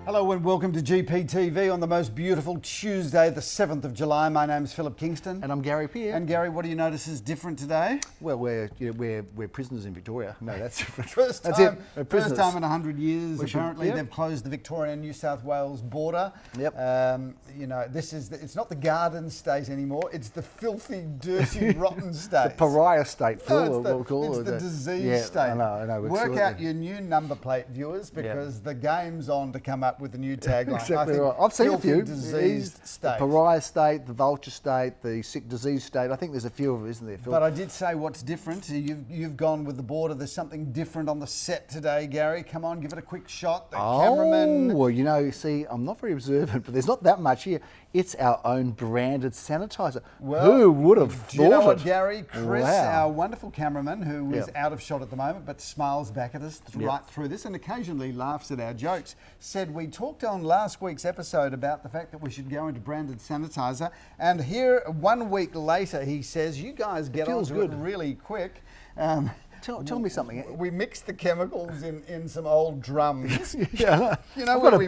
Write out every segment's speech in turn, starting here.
Hello and welcome to GPTV on the most beautiful Tuesday, the 7th of July. My name's Philip Kingston. And I'm Gary Peer. And Gary, what do you notice is different today? Well, we're prisoners in Victoria. No, that's different. First time in 100 years. Apparently, yep. They've closed the Victoria-New South Wales border. Yep. It's not the garden state anymore. It's the filthy, dirty, rotten state. The pariah state, Phil. It's the disease state. I know. Work out your new number plate, viewers, because the game's on to come up with a new tagline. Exactly right. I've seen a few. Diseased state. The pariah state, the vulture state, the sick disease state. I think there's a few of them, isn't there, Phil? But I did say what's different. You've gone with the border. There's something different on the set today, Gary. Come on, give it a quick shot. The cameraman. Well, see, I'm not very observant, but there's not that much here. It's our own branded sanitizer. Well, who would have thought it? Do you know what, Gary? Chris, wow. our wonderful cameraman, who is out of shot at the moment, but smiles back at us right through this and occasionally laughs at our jokes, said we talked on last week's episode about the fact that we should go into branded sanitizer. And here, 1 week later, he says, you guys get onto it really quick. Tell me something. We mixed the chemicals in some old drums. Yeah, you know, I've got a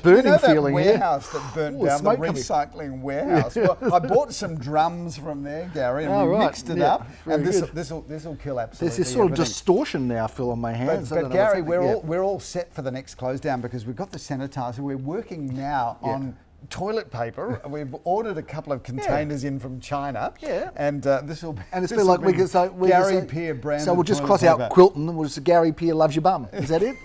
burning feeling here. Warehouse that burnt down, the coming. recycling warehouse. Well, I bought some drums from there, Gary, and we mixed it up. And this will kill absolutely. There's this sort of distortion now, Phil, on my hands. But Gary, we're all set for the next close down because we've got the sanitizer. We're working now on toilet paper. We've ordered a couple of containers in from China. Yeah. And this will be. And it's been like we can say Gary Peer branded. So we'll just cross out Quilton and we'll just say Gary Peer loves your bum. Is that it?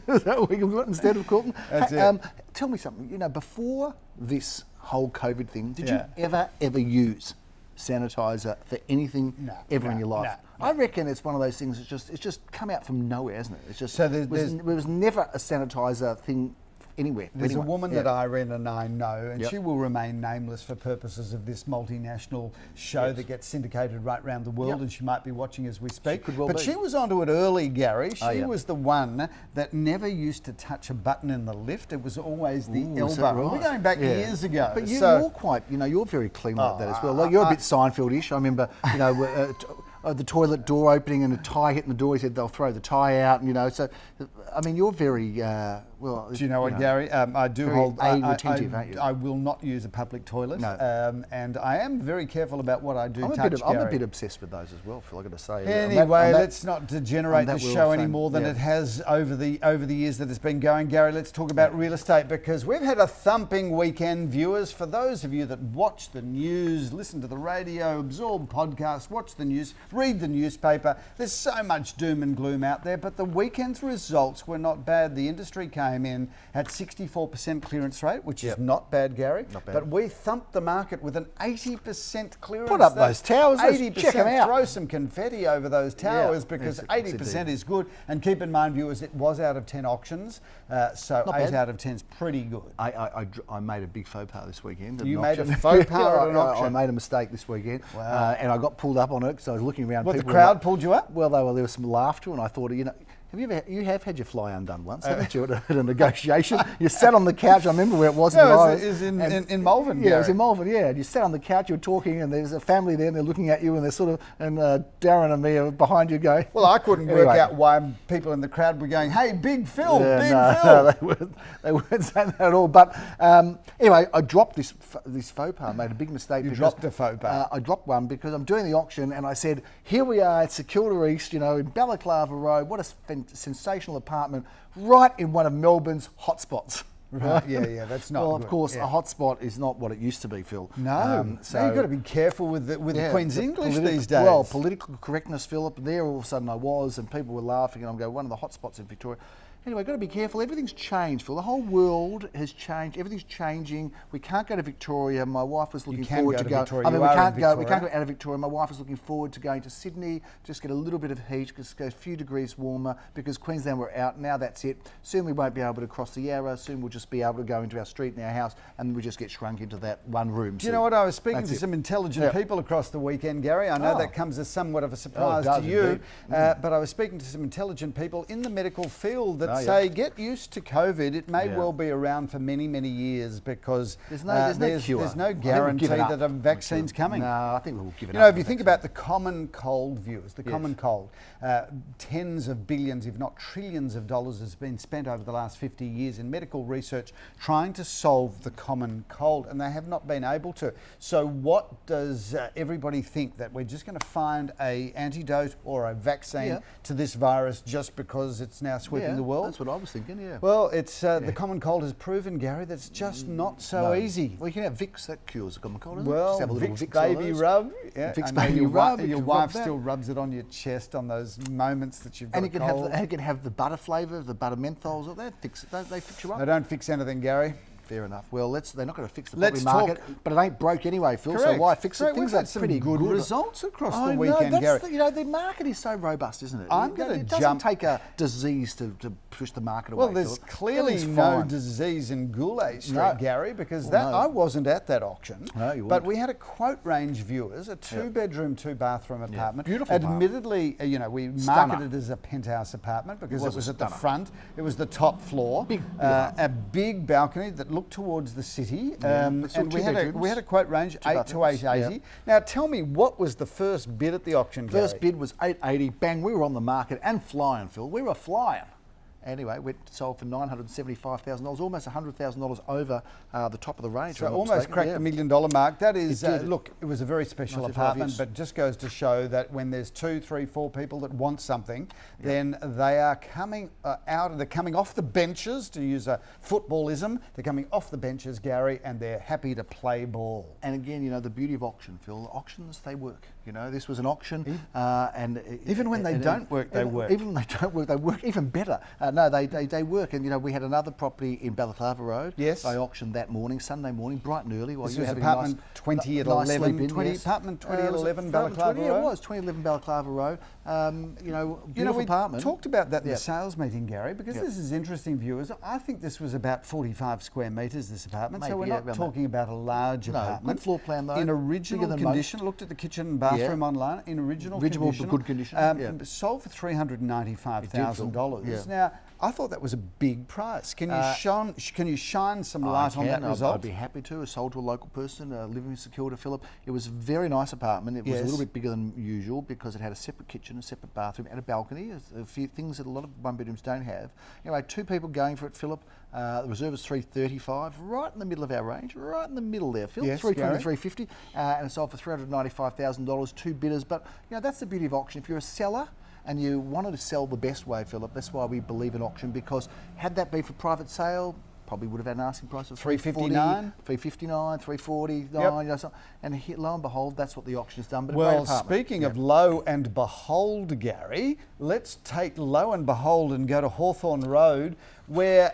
Is that what we can put instead of Quilton? That's it. Tell me something. before this whole COVID thing, did you ever use sanitizer for anything in your life? No. I reckon it's one of those things. It's just come out from nowhere, hasn't it? It's just so there was never a sanitizer thing anywhere. There's a woman that Irene and I know, and she will remain nameless for purposes of this multinational show that gets syndicated right around the world, and she might be watching as we speak. She was onto it early, Gary. She was the one that never used to touch a button in the lift. It was always the elbow. Right? We're going back years ago. But you're quite, you're very clean like that as well. Like you're a bit Seinfeld-ish. I remember, the toilet door opening and a tie hitting the door. He said they'll throw the tie out, and so I mean you're very well. Do you know what, Gary? I do hold. Attentive, aren't you? I will not use a public toilet. No. And I am very careful about what I do. I'm a bit obsessed with those as well, Phil. I've got to say. Anyway, let's not degenerate the show any more than it has over the years that it's been going. Gary, let's talk about real estate because we've had a thumping weekend, viewers. For those of you that watch the news, listen to the radio, absorb podcasts, watch the news, read the newspaper, there's so much doom and gloom out there, but the weekend's results were not bad. The industry came in at 64% clearance rate, which is not bad, Gary. Not bad. But we thumped the market with an 80% clearance. Put up those towers. 80%. Check them out. Throw some confetti over those towers because 80% is good. And keep in mind, viewers, it was out of 10 auctions, so 8 out of 10 is pretty good. I made a big faux pas this weekend. You made a faux pas at an auction? I made a mistake this weekend, and I got pulled up on it because I was looking around. What, the crowd pulled you up? Well, there was some laughter, and I thought, you have had your fly undone once, haven't you, at a negotiation? You sat on the couch. I remember where it was. No, it was in Malvern. Yeah, it was in Malvern. Yeah, and you sat on the couch. You were talking, and there's a family there, and they're looking at you, and they're sort of, and Darren and me are behind you, going. Well, I couldn't work out why people in the crowd were going, "Hey, Big Phil, Big Phil." No, they weren't saying that at all. But anyway, I dropped this faux pas. I made a big mistake. You dropped a faux pas. I dropped one because I'm doing the auction, and I said, "Here we are at Kilda East, in Balaclava Road. What a sensational apartment right in one of Melbourne's hotspots." Right. Yeah, that's not. Well, of course, a hotspot is not what it used to be, Phil. No, so you've got to be careful with the Queen's English these days. Well, political correctness, Philip. There, all of a sudden, I was, and people were laughing, and I'm going, one of the hotspots in Victoria. Anyway, got to be careful. Everything's changed, Phil. The whole world has changed. Everything's changing. We can't go to Victoria. My wife was looking forward to go. Victoria. We can't go. We can't go out of Victoria. My wife is looking forward to going to Sydney, just get a little bit of heat, just go a few degrees warmer because Queensland we're out. Now that's it. Soon we won't be able to cross the Yarra. Soon we'll just be able to go into our street and our house, and we just get shrunk into that one room. Do you know what? I was speaking to some intelligent people across the weekend, Gary. I know that comes as somewhat of a surprise to you, but I was speaking to some intelligent people in the medical field that would say get used to COVID. It may well be around for many, many years because there's no guarantee that a vaccine's coming. No, I think we'll give it up. You know, if you think about the common cold, viewers, the common cold, tens of billions, if not trillions of dollars has been spent over the last 50 years in medical research trying to solve the common cold, and they have not been able to. So what does everybody think, that we're just going to find a antidote or a vaccine to this virus just because it's now sweeping the world? That's what I was thinking, Well, it's the common cold has proven, Gary, that it's just not so easy. Well, you can have Vicks, that cures the common cold, isn't well, it? Just have a little Vicks baby rub. Yeah, Vicks baby rub. Your wife still rubs it on your chest on those moments that you've got and a cold. And you can have the butter flavour, the butter menthols. They fix it. They fix you up. They don't fix anything, Gary. Fair enough. Well, they're not going to fix the property market, but it ain't broke anyway, Phil. Correct. So why fix it? Things are pretty good results across the weekend, Gary. The market is so robust, isn't it? It doesn't take a disease to push the market away. Well, there's clearly no disease in Gourlay Street, Gary, because I wasn't at that auction. No, you but we had a quote range, viewers, a 2-bedroom, 2-bathroom apartment. Beautiful. Admittedly, we marketed it as a penthouse apartment because it was at the front. It was the top floor. A big balcony that looked towards the city. And we had a quote range 8 to 880. Now tell me, what was the first bid at the auction, Gary? First bid was 880. Bang, we were on the market and flying, Phil. We were flying. Anyway, we sold for $975,000, almost $100,000 over the top of the range. So almost cracked the $1 million mark. That is, look, it was a very special apartment, but just goes to show that when there's 2, 3, 4 people that want something, then they are coming they're coming off the benches, to use a footballism, they're coming off the benches, Gary, and they're happy to play ball. And again, the beauty of auction, Phil, auctions, they work. This was an auction, and even when they don't work, they work. Even when they don't work, they work even better. No, they work. And we had another property in Balaclava Road. Yes. I auctioned that morning, Sunday morning, bright and early. While this you were was having apartment 20 at 11. Apartment 20 at 11 Balaclava Road. Yeah, it was 2011 Balaclava Road. Beautiful apartment. We talked about that in the sales meeting, Gary, because this is interesting, viewers. I think this was about 45 square metres, this apartment. Maybe, so we're not talking about a large apartment. Good floor plan though. In original condition. Looked at the kitchen and bathroom online. In original condition. Good condition. Sold for $395,000. Now, I thought that was a big price. Can you shine some light on that result? I'd be happy to. It sold to a local person living in Kilda, Philip. It was a very nice apartment. It was a little bit bigger than usual because it had a separate kitchen, a separate bathroom, and a balcony. A few things that a lot of one-bedrooms don't have. Anyway, 2 people going for it, Philip. The reserve was $335, right in the middle of our range, right in the middle there, Phil. Yes, $320, $350, and it sold for $395,000. 2 bidders, but that's the beauty of auction. If you're a seller and you wanted to sell the best way, Philip, that's why we believe in auction, because had that been for private sale, probably would have had an asking price of $359, $349, and lo and behold, that's what the auction has done. But well, speaking of lo and behold, Gary, let's take lo and behold and go to Hawthorn Road, where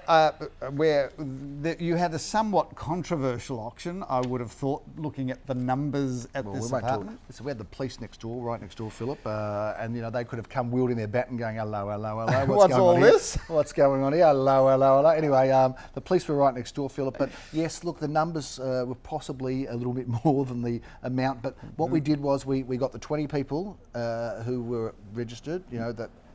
you had a somewhat controversial auction, I would have thought, looking at the numbers at this apartment. So we had the police next door, right next door, Philip, and they could have come wielding their bat and going, hello, hello, hello. What's all this? What's going on here? Hello, hello, hello. Anyway, the police were right next door, Philip. But yes, look, the numbers were possibly a little bit more than the amount. But what we did was we got the 20 people who were registered,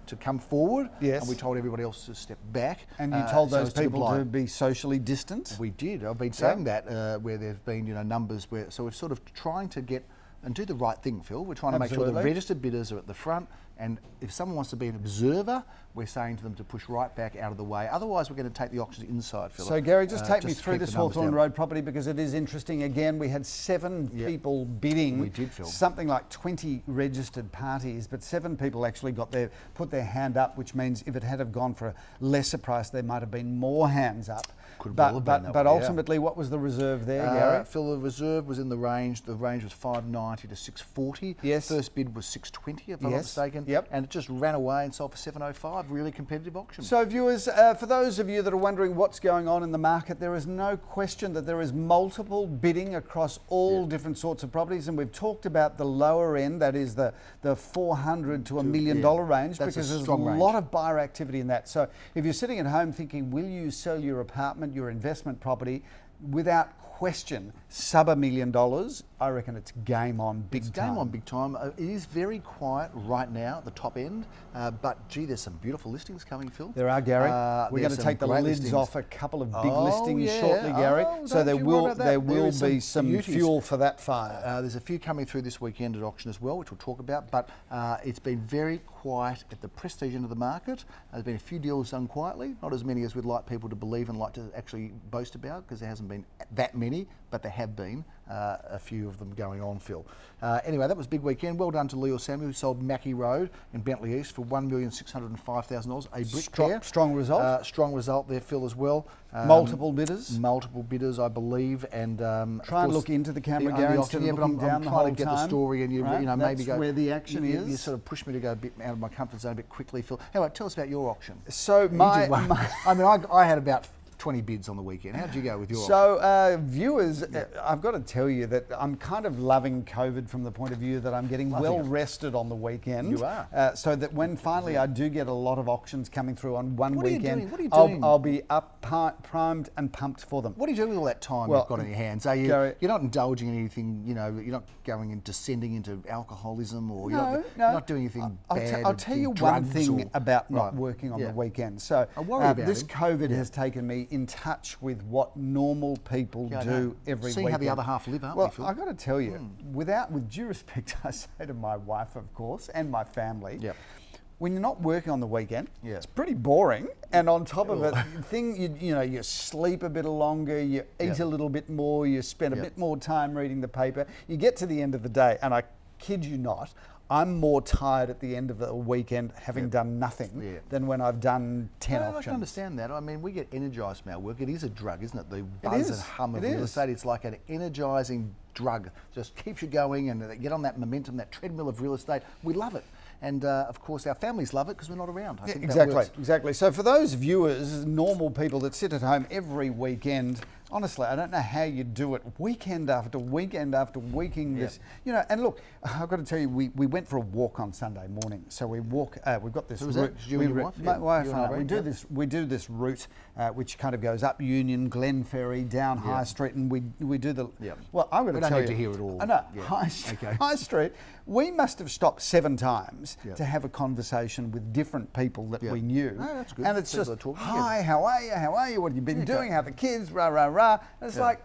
to come forward, and we told everybody else to step back. And you told those people to be socially distant? We did. I've been saying that where there have been numbers where, so we're sort of trying to get and do the right thing, Phil. We're trying to make sure the registered bidders are at the front, and if someone wants to be an observer, we're saying to them to push right back out of the way. Otherwise, we're going to take the auctions inside, Philip. So, Gary, just take me through this Hawthorn Road property, because it is interesting. Again, we had 7 people bidding. We did, Phil. Something like 20 registered parties, but 7 people actually put their hand up, which means if it had have gone for a lesser price, there might have been more hands up. But ultimately, what was the reserve there, Gary? Phil, the reserve was in the range. The range was $590 to $640. Yes. First bid was $620, if I'm not mistaken. Yep. And it just ran away and sold for $705. Really competitive auction. So, viewers, for those of you that are wondering what's going on in the market, there is no question that there is multiple bidding across all different sorts of properties, and we've talked about the lower end, that is the $400 to $1 million range, because there's a lot of buyer activity in that. So, if you're sitting at home thinking, will you sell your apartment, your investment property, without question, sub $1 million, I reckon it's game on big time. It's game on big time. It is very quiet right now at the top end, but gee, there's some beautiful listings coming, Phil. There are, Gary. We're going to take the lids off a couple of big listings shortly, Gary. So there will be some fuel for that fire. There's a few coming through this weekend at auction as well, which we'll talk about, but it's been very quiet at the prestige end of the market. There's been a few deals done quietly, not as many as we'd like people to believe and like to actually boast about, because there hasn't been that many, but there have been a few of them going on, Phil. Anyway, that was a big weekend. Well done to Leo Samuel, who sold Mackie Road in Bentleigh East for $1,605,000. A brick there. Strong result. Strong result there, Phil, as well. Multiple bidders. Multiple bidders, I believe, and try and look into the camera, Gary, instead of looking down the whole time. I'm trying to get the story, and you know, maybe go where the action is. You sort of push me to go a bit out of my comfort zone a bit quickly, Phil. Anyway, tell us about your auction. So I had about 20 bids on the weekend. How did you go with your auction? So viewers, I've got to tell you that I'm kind of loving COVID from the point of view that I'm getting well rested on the weekend. You are. So that when finally I do get a lot of auctions coming through on one weekend, What are you doing? I'll be up, primed and pumped for them. What are you doing with all that time you've got on your hands? Are you, Gary, you're not indulging in anything, you know, you're not going and descending into alcoholism, or you're not doing anything bad. I'll tell you one thing about not working on the weekend. So this COVID has taken me in touch with what normal people do every weekend. Seeing how the other half live, aren't we, Phil? I've got to tell you, with due respect, I say to my wife, of course, and my family, when you're not working on the weekend, it's pretty boring. And on top of it, you sleep a bit longer, you eat a little bit more, you spend a bit more time reading the paper. You get to the end of the day, and I kid you not, I'm more tired at the end of the weekend having done nothing than when I've done 10 auctions. I can understand that. I mean, we get energised from our work. It is a drug, isn't it? The buzz and hum of real estate. It's like an energising drug. Just keeps you going, and get on that momentum, that treadmill of real estate. We love it. And of course, our families love it because we're not around. I think exactly. So for those viewers, normal people that sit at home every weekend, honestly, I don't know how you do it weekend after weekend after weekend. And look, I've got to tell you, we went for a walk on Sunday morning. So we walk. We've got this route. You and your wife? My wife and I. We do this route, which kind of goes up Union, Glenferrie, down High Street, and we do the. Well, I'm going to tell you. We don't need to hear it all. I know. High Street. We must have stopped 7 times to have a conversation with different people that we knew. No, that's good. And it's just, hi, how are you? How are you? What have you been doing? How are the kids? Rah, rah, rah. And it's like,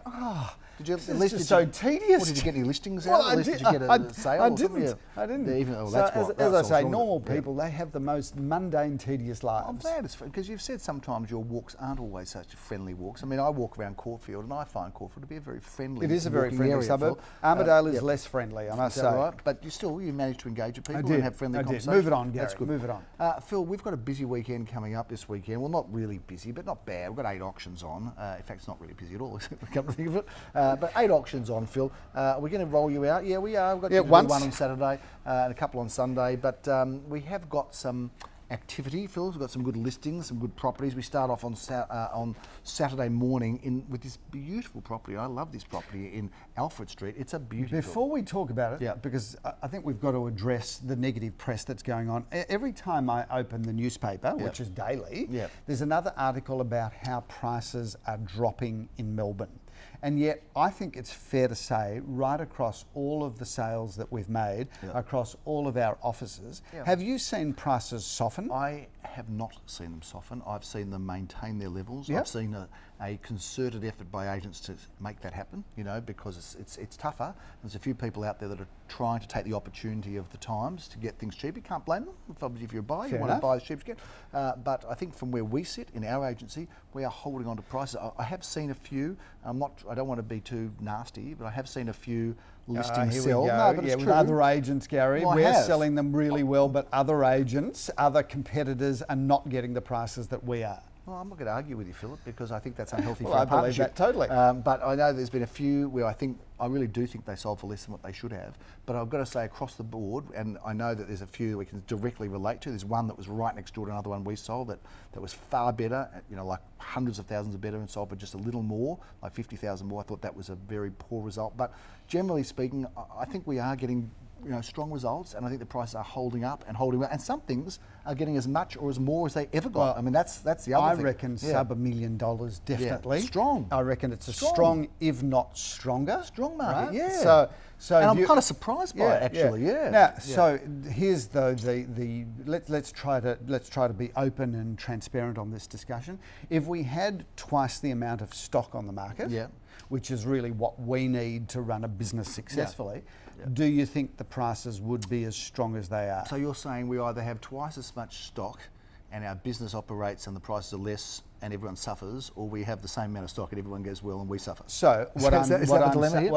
it's just so tedious. Did you get any listings out? Did you get a sale? I didn't. As I say, normal people, they have the most mundane, tedious lives. I'm glad it's because you've said sometimes your walks aren't always such friendly walks. I mean, I walk around Caulfield and I find Caulfield to be a very friendly. It is a very friendly suburb. Armadale is less friendly, I must say. Right? But you managed to engage with people and have friendly conversations. Move it on, Gary. That's good. Move it on. Phil, we've got a busy weekend coming up this weekend. Well, not really busy, but not bad. We've got 8 auctions on. In fact, it's not really busy at all, come to think of it. But 8 auctions on, Phil. We're going to roll you out. Yeah, we are. We've got one on Saturday and a couple on Sunday. But we have got some activity, Phil. We've got some good listings, some good properties. We start off on Saturday morning with this beautiful property. I love this property in Alfred Street. It's a beautiful. Before we talk about it, because I think we've got to address the negative press that's going on. Every time I open the newspaper, which is daily, there's another article about how prices are dropping in Melbourne. And yet, I think it's fair to say, right across all of the sales that we've made, across all of our offices, have you seen prices soften? I have not seen them soften. I've seen them maintain their levels. I've seen a concerted effort by agents to make that happen, because it's tougher. There's a few people out there that are trying to take the opportunity of the times to get things cheap. You can't blame them. Obviously, if you're a buyer, you want to buy as cheap as you can. But I think from where we sit in our agency, we are holding on to prices. I have seen a few. I don't want to be too nasty, but I have seen a few listings sell. No, but it's true. With other agents, Gary, we're selling them really well, but other agents, other competitors are not getting the prices that we are. Well, I'm not going to argue with you, Philip, because I think that's unhealthy for a a partnership. I believe that totally. But I know there's been a few where I really do think they sold for less than what they should have. But I've got to say across the board, and I know that there's a few that we can directly relate to. There's one that was right next door to another one we sold that was far better, like hundreds of thousands of better, and sold for just a little more, like 50,000 more. I thought that was a very poor result. But generally speaking, I think we are getting strong results, and I think the prices are holding up and holding well. And some things are getting as much or as more as they ever got. Well, I mean, that's the other thing. I reckon sub $1 million, definitely. Yeah. Strong. I reckon it's a strong, if not stronger. Strong market, right? yeah. So and I'm kind of surprised by it, actually. Yeah. Now, so here's though let's try to be open and transparent on this discussion. If we had twice the amount of stock on the market, which is really what we need to run a business successfully, do you think the prices would be as strong as they are? So you're saying we either have twice as much stock and our business operates and the prices are less and everyone suffers, or we have the same amount of stock and everyone goes well and we suffer? So what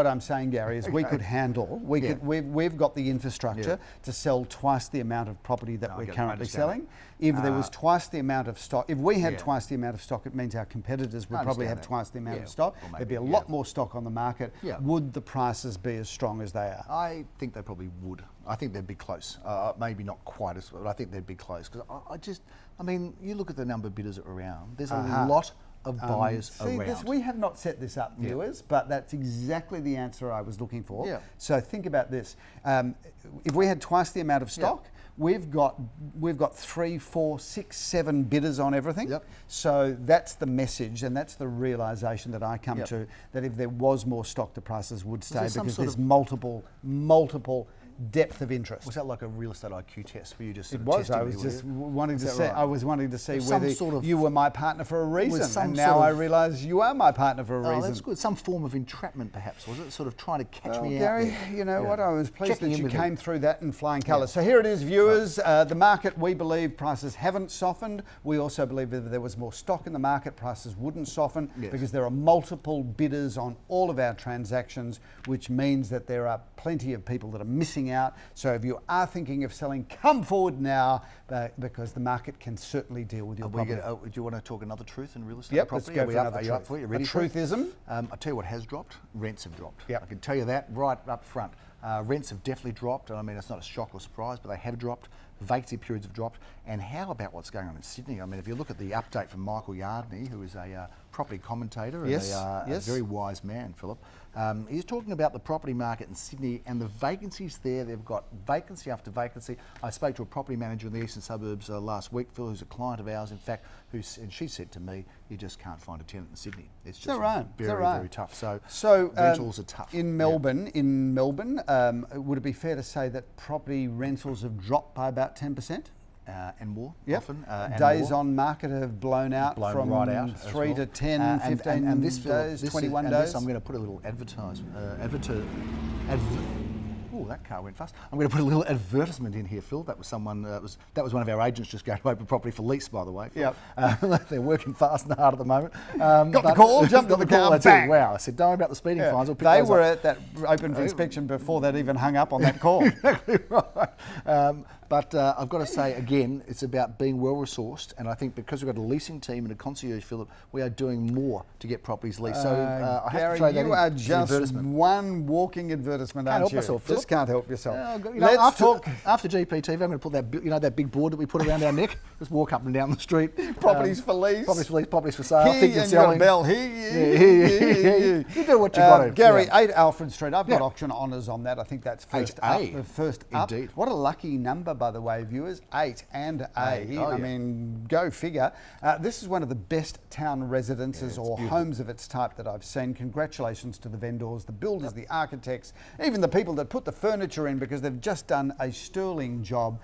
I'm saying, Gary, is we Okay. could handle, we've got the infrastructure to sell twice the amount of property that we're currently selling. If there was twice the amount of stock, if we had twice the amount of stock, it means our competitors would probably have twice the amount of stock. There'd be a lot more stock on the market. Would the prices be as strong as they are? I think they probably would. I think they'd be close. Maybe not quite as well, but I think they'd be close. Because I mean, you look at the number of bidders around, there's a lot of buyers around. We have not set this up, viewers, but that's exactly the answer I was looking for. So think about this. If we had twice the amount of stock, we've got 3, 4, 6, 7 bidders on everything. So that's the message, and that's the realisation that I come to, that if there was more stock, the prices would stay because there's multiple depth of interest. Was that like a real estate IQ test for you? Just it was. I was just wanting to see. Right? I was wanting to see whether you were my partner for a reason, and now I realise you are my partner for a reason. That's good. Some form of entrapment, perhaps, was it? Sort of trying to catch me Gary, out. Gary, you know what? I was pleased that you came through that in flying colours. So here it is, viewers. The market, we believe prices haven't softened. We also believe that if there was more stock in the market, prices wouldn't soften because there are multiple bidders on all of our transactions, which means that there are plenty of people that are missing out. So if you are thinking of selling, come forward now because the market can certainly deal with your property. Do you want to talk another truth in real estate property? Let's go for another truth. Are you up for it? You ready? A truthism. I'll tell you what has dropped. Rents have dropped. I can tell you that right up front. Rents have definitely dropped. I mean, it's not a shock or surprise, but they have dropped. Vacancy periods have dropped. And how about what's going on in Sydney? I mean, if you look at the update from Michael Yardney, who is a property commentator and a very wise man, Philip, he's talking about the property market in Sydney and the vacancies there. They've got vacancy after vacancy. I spoke to a property manager in the eastern suburbs last week, Phil, who's a client of ours, in fact, and she said to me, you just can't find a tenant in Sydney. It's just very tough. So rentals are tough. In Melbourne, would it be fair to say that property rentals have dropped by about 10%? And more, often. Days on market have blown from right out 3 to 10, 15 days, 21 days. I'm going to put a little oh, that car went fast. I'm going to put a little advertisement in here, Phil. That was someone. That was one of our agents just going to open property for lease, by the way. They're working fast and hard at the moment. Got the call, jumped on the car, bang. Wow! I said, don't worry about the speeding fines. They were at that open for inspection before they'd even hung up on that call. Exactly right. But I've got to say, again, it's about being well-resourced, and I think because we've got a leasing team and a concierge, Philip, we are doing more to get properties leased. So I have Gary, to throw that you are just one walking advertisement, aren't you? Just can't help yourself. Let's talk. After GPTV, I'm going to put that, that big board that we put around our neck, just walk up and down the street. Properties for lease. Properties for lease, properties for sale. Think you're selling. Bell. You do what you got to. Gary, 8 Alfred Street. I've got auction honours on that. I think that's first up. The first up. Indeed. What a lucky number, by the way, viewers. 8 and A. I mean, go figure. This is one of the best town residences or homes of its type that I've seen. Congratulations to the vendors, the builders, the architects, even the people that put the furniture in, because they've just done a sterling job.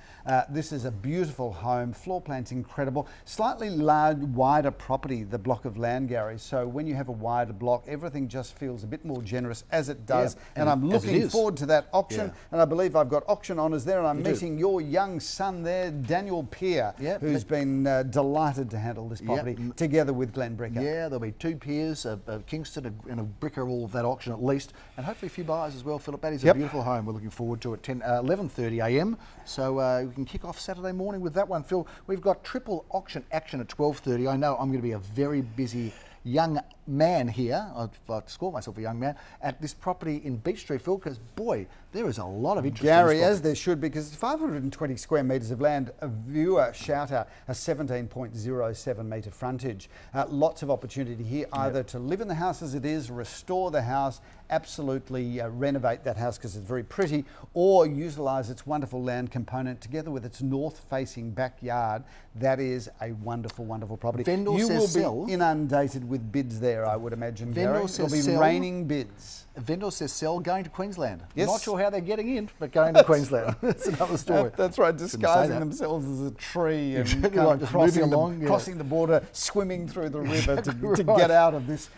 This is a beautiful home. Floor plan's incredible. Slightly wider property, the block of land, Gary. So when you have a wider block, everything just feels a bit more generous, as it does. And I'm looking forward to that auction. And I believe I've got auction honours there, and I'm meeting your young son there, Daniel Peer, who's been delighted to handle this property together with Glenn Bricker. Yeah, there'll be 2 peers, a Kingston and a Bricker, all of that auction at least, and hopefully a few buyers as well, Philip. That is a beautiful home. We're looking forward to it. 11:30 a.m. So we can kick off Saturday morning with that one, Phil. We've got triple auction action at 12:30. I know I'm going to be a very busy young man here, I'd like to call myself a young man, at this property in Beech Street, Phil, because boy, there is a lot of interest. Gary, as there should, because it's 520 square metres of land, a viewer shouter, a 17.07 metre frontage. Lots of opportunity here, either to live in the house as it is, restore the house, absolutely renovate that house because it's very pretty, or utilise its wonderful land component together with its north-facing backyard, that is a wonderful, wonderful property. Vendor you says will sell. be inundated with bids there, I would imagine, Vendor Gary. says There'll be sell. raining bids. Vendor says sell, going to Queensland. Yes. Not sure how they're getting in, but going to Queensland. That's another story. That's right, Shouldn't say disguising that. themselves as a tree and Exactly kind of right, just moving along, crossing the border, swimming through the river to Exactly get right. out of this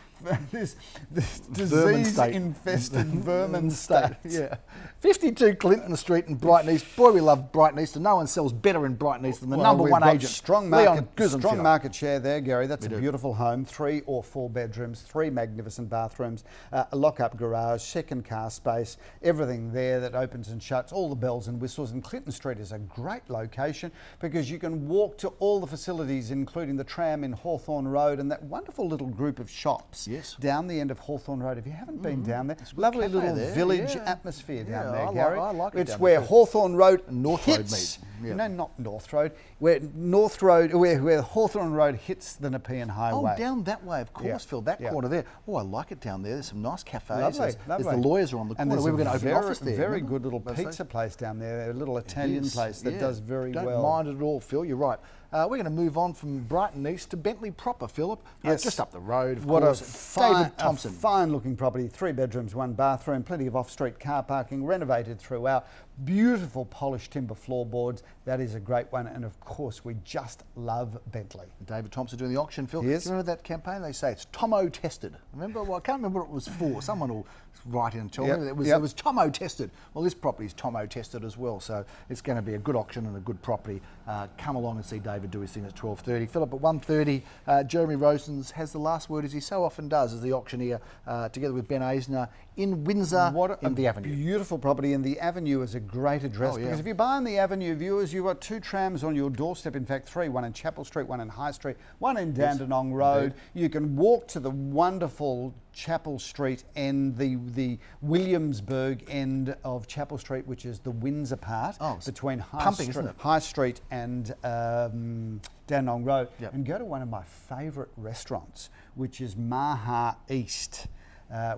disease-infested vermin state. Yeah. 52 Clinton Street in Brighton East. Boy, we love Brighton East, and no one sells better in Brighton East than the number we've one got agent, strong Leon market share there, Gary. That's We a do. beautiful home, 3 or 4 bedrooms, 3 magnificent bathrooms, a lock-up garage, second car space, everything there that opens and shuts, all the bells and whistles. And Clinton Street is a great location because you can walk to all the facilities, including the tram in Hawthorn Road and that wonderful little group of shops Yes. down the end of Hawthorn Road. If you haven't been down there, lovely cafe little there, village yeah. atmosphere down Yeah, there, I Gary. like it It's down where there. Hawthorn Road North Road hits. meet. Yeah. No, not North Road. Where Hawthorn Road hits the Nepean Highway. Oh, down that way of Caulfield, that corner there. Oh, I like it down there. There's some nice cafes. Lovely, There's lovely. the lawyers are on the And corner. there's We were going to open an very, office there. very remember? good little Those pizza days? place down there, a little Italian Yes, place that yeah. does very Don't well. mind it at all, Phil. You're right. We're going to move on from Brighton East to Bentleigh proper, Philip. Yes. Just up the road, of What course. David Thompson. a fine-looking property, 3 bedrooms, 1 bathroom, plenty of off-street car parking, renovated throughout, beautiful polished timber floorboards. That is a great one, and of course, we just love Bentleigh. David Thompson doing the auction, Phil. Yes. Do you remember that campaign? They say it's Tomo tested. Remember? Well, I can't remember what it was for. Someone will write in and tell Yep, me. It was Tomo tested. Well, this property is Tomo tested as well, so it's going to be a good auction and a good property. Come along and see David do his thing at 12:30. Philip, at 1:30, Jeremy Rosens has the last word, as he so often does, as the auctioneer, together with Ben Eisner in Windsor in the Avenue. Beautiful property, and the Avenue is a great address because if you buy on the Avenue, viewers, you've got 2 trams on your doorstep. In fact, 3, one in Chapel Street, one in High Street, one in Dandenong Road. You can walk to the wonderful Chapel Street and the Williamsburg end of Chapel Street, which is the Windsor part between High Street and Dandenong Road, and go to one of my favourite restaurants, which is Maha East.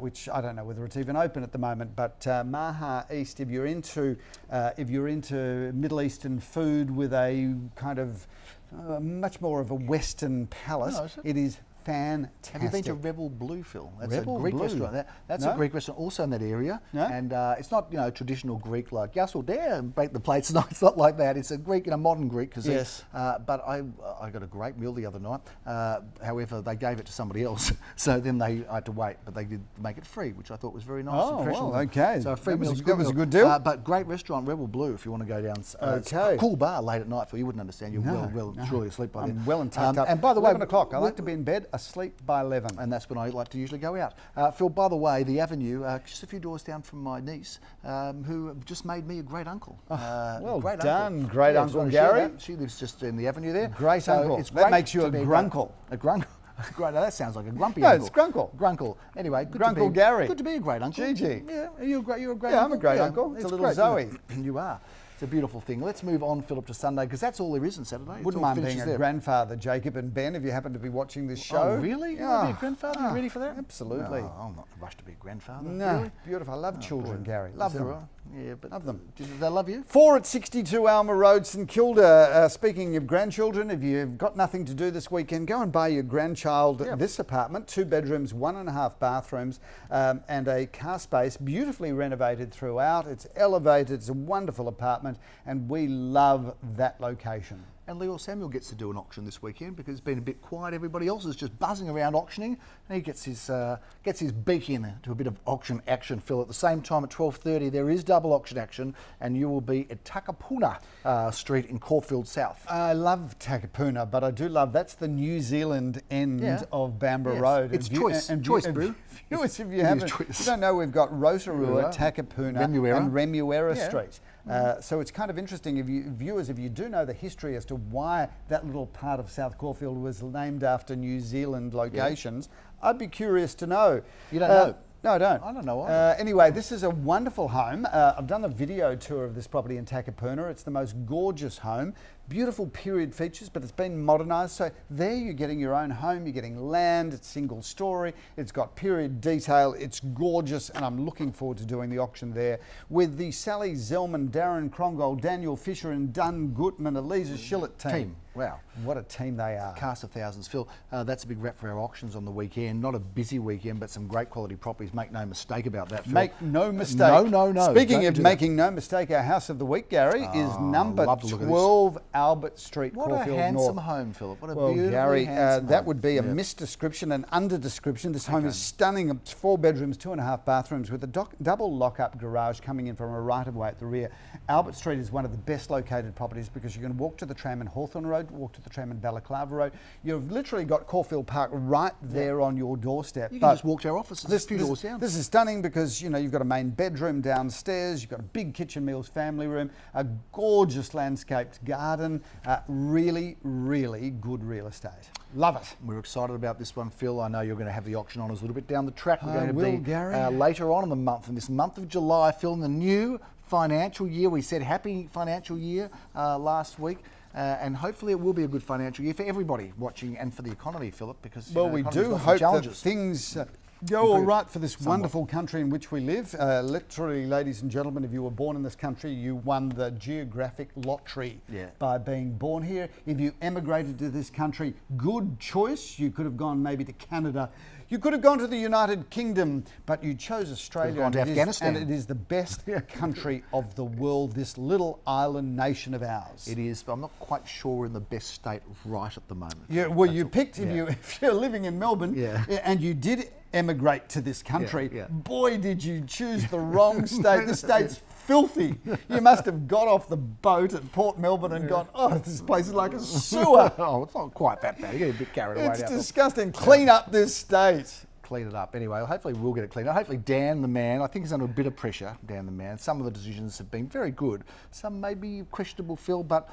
Which I don't know whether it's even open at the moment, but Maha East, if you're into Middle Eastern food with a kind of much more of a Western palate, it is fantastic. Have you been to Rebel Blue, Phil? That's Rebel a Greek Blue? restaurant. That's a Greek restaurant also in that area. No? And it's not, traditional Greek like Yassel there and break the plates. No, it's not like that. It's a Greek, modern Greek cuisine. Yes. But I got a great meal the other night. However, they gave it to somebody else, so then I had to wait. But they did make it free, which I thought was very nice. Oh, and professional. well, okay. So a free That was meal. a- that was a good deal. But great restaurant, Rebel Blue, if you want to go down. It's Okay. a cool bar late at night, Phil. You wouldn't understand. You're well surely asleep by then. I'm well and tucked up. And by the way, 11 o'clock. I like to be in bed, asleep by 11. and that's when I like to usually go out. Phil, by the way, the Avenue, just a few doors down from my niece, who just made me a great uncle. Well great done, uncle. great I just Uncle want to share Gary. that. She lives just in the Avenue there. Great uncle. It's That great makes you to a be grunkle. A grunkle. Great. That sounds like a grumpy No, uncle. it's grunkle. Grunkle. Anyway, good Grunkle to be, Gary. Good to be a great uncle. Gigi. Yeah, you're a great Yeah, uncle. I'm a great uncle. It's a little great, Zoe. You are. It's a beautiful thing. Let's move on, Philip, to Sunday, because that's all there is on Saturday. It Wouldn't all mind being finishes a there. grandfather, Jacob and Ben, if you happen to be watching this show. Oh, really? You want to be a grandfather? You ready for that? Absolutely. No, I'm not rushed to be a grandfather. No, Really? beautiful. I love children, boy. Gary. Is Love that them. right? Yeah, but Love them. Do they love you? 4 at 62 Alma Road, St Kilda. Speaking of grandchildren, if you've got nothing to do this weekend, go and buy your grandchild this apartment. 2 bedrooms, 1.5 bathrooms, and a car space, beautifully renovated throughout. It's elevated. It's a wonderful apartment, and we love that location. And Leo Samuel gets to do an auction this weekend because it's been a bit quiet. Everybody else is just buzzing around auctioning, and he gets his beak in to a bit of auction action. Phil, at the same time at 12:30 there is double auction action, and you will be at Takapuna Street in Caulfield South. I love Takapuna, but I do love that's the New Zealand end of Bamborough Yes. Road. It's And choice. Choice brew. Viewers, if you haven't, choice. you don't know, we've got Rotorua, Takapuna, Remuera. and Remuera Yeah. Street. So it's kind of interesting, if you viewers, if you do know the history as to why that little part of South Caulfield was named after New Zealand locations, I'd be curious to know. You don't know? No, I don't. I don't know either. Anyway, this is a wonderful home. I've done a video tour of this property in Takapuna. It's the most gorgeous home, beautiful period features, but it's been modernised. So there you're getting your own home, you're getting land, it's single story, it's got period detail, it's gorgeous, and I'm looking forward to doing the auction there with the Sally Zellman, Darren Krongold, Daniel Fisher and Dunn Gutman, Eliza Shillett team. Wow. What a team they are. Cast of thousands. Phil, that's a big wrap for our auctions on the weekend. Not a busy weekend, but some great quality properties. Make no mistake about that, Phil. Make no mistake. No. Speaking of making no mistake, our house of the week, Gary, is number 12 Albert Street, What Caulfield a handsome North. home, Philip. What a Well, beautiful Gary, handsome that home. would be a misdescription, an underdescription. This home is stunning. It's 4 bedrooms, 2.5 bathrooms with a double lock-up garage coming in from a right-of-way at the rear. Albert Street is one of the best located properties because you can walk to the tram in Hawthorn Road, walk to the tram in Balaclava Road. You've literally got Caulfield Park right there on your doorstep. You can just walk to our offices. This is stunning because you've got a main bedroom downstairs, you've got a big kitchen meals family room, a gorgeous landscaped garden, really, really good real estate. Love it. We're excited about this one, Phil. I know you're going to have the auction on us a little bit down the track. We're going to be Gary. later on in the month, in this month of July, Phil, in the new financial year. We said happy financial year last week. And hopefully it will be a good financial year for everybody watching and for the economy, Philip, because we do hope that things go all right for this wonderful country in which we live. Literally, ladies and gentlemen, if you were born in this country, you won the geographic lottery by being born here. If you emigrated to this country, good choice. You could have gone maybe to Canada. You could have gone to the United Kingdom, but you chose Australia. Gone to Afghanistan. And it is the best country of the world, this little island nation of ours. It is, but I'm not quite sure we're in the best state right at the moment. Yeah, well, you picked, if you're living in Melbourne and you did emigrate to this country, boy, did you choose the wrong state. The state's filthy. You must have got off the boat at Port Melbourne and gone, oh, this place is like a sewer. Oh, it's not quite that bad. You get a bit carried away. It's disgusting. Clean up this state. Clean it up. Anyway, hopefully we'll get it cleaned up. Hopefully Dan the man, I think he's under a bit of pressure, Dan the man. Some of the decisions have been very good. Some may be questionable, Phil, but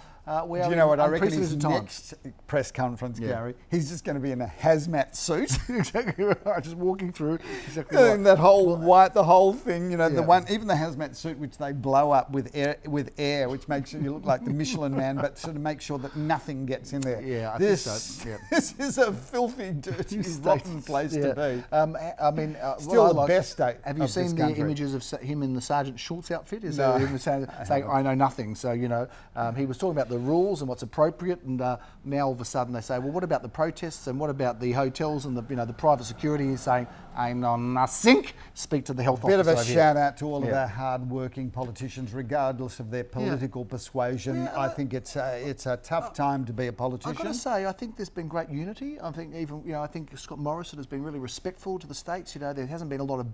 we are. Do you know what? I reckon his times. next press conference, Gary, he's just going to be in a hazmat suit. Exactly right. Just walking through. Exactly And right. that whole the whole thing, the one, even the hazmat suit which they blow up with air, which makes you look like the Michelin man, but sort of make sure that nothing gets in there. Yeah, I think so. Yeah. This is a filthy, dirty, rotten place to be. I mean, still the best state. Have you seen the images of him in the Sergeant Schultz outfit? Him saying, "I know nothing." So he was talking about the rules and what's appropriate, and now all of a sudden they say, "Well, what about the protests and what about the hotels and the private security?" He's saying, "I know nothing." Speak to the health officer. Bit of a shout out to all of our hard-working politicians, regardless of their political persuasion. I think it's a tough time to be a politician. I've got to say, I think there's been great unity. I think I think Scott Morrison has been really respectful to the states. There hasn't been a lot of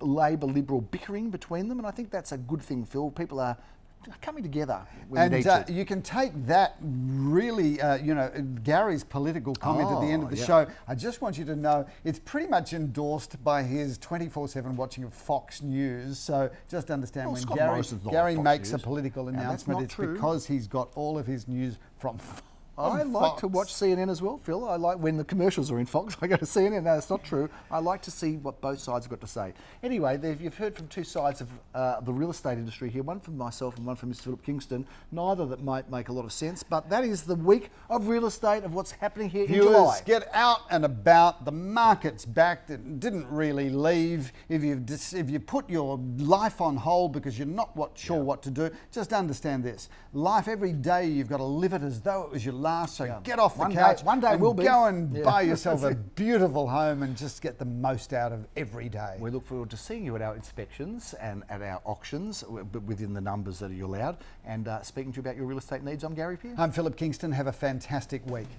Labor Liberal bickering between them, and I think that's a good thing, Phil. People are coming together when they need to. You can take that really, Gary's political comment at the end of the show. I just want you to know it's pretty much endorsed by his 24/7 watching of Fox News. So just understand when Gary makes a political announcement, it's because he's got all of his news from Fox. I like to watch CNN as well, Phil. I like when the commercials are in Fox. I go to CNN. No, that's not true. I like to see what both sides have got to say. Anyway, you've heard from two sides of the real estate industry here, one from myself and one from Mr. Philip Kingston, neither that might make a lot of sense, but that is the week of real estate, of what's happening here in July. Get out and about. The market's back. It didn't really leave. If you put your life on hold because you're not sure what to do, just understand this. Life, every day, you've got to live it as though it was your last. So get off the couch. One day will be. Go and buy yourself a beautiful home and just get the most out of every day. We look forward to seeing you at our inspections and at our auctions, within the numbers that are allowed, and speaking to you about your real estate needs. I'm Gary Pearce. I'm Philip Kingston. Have a fantastic week.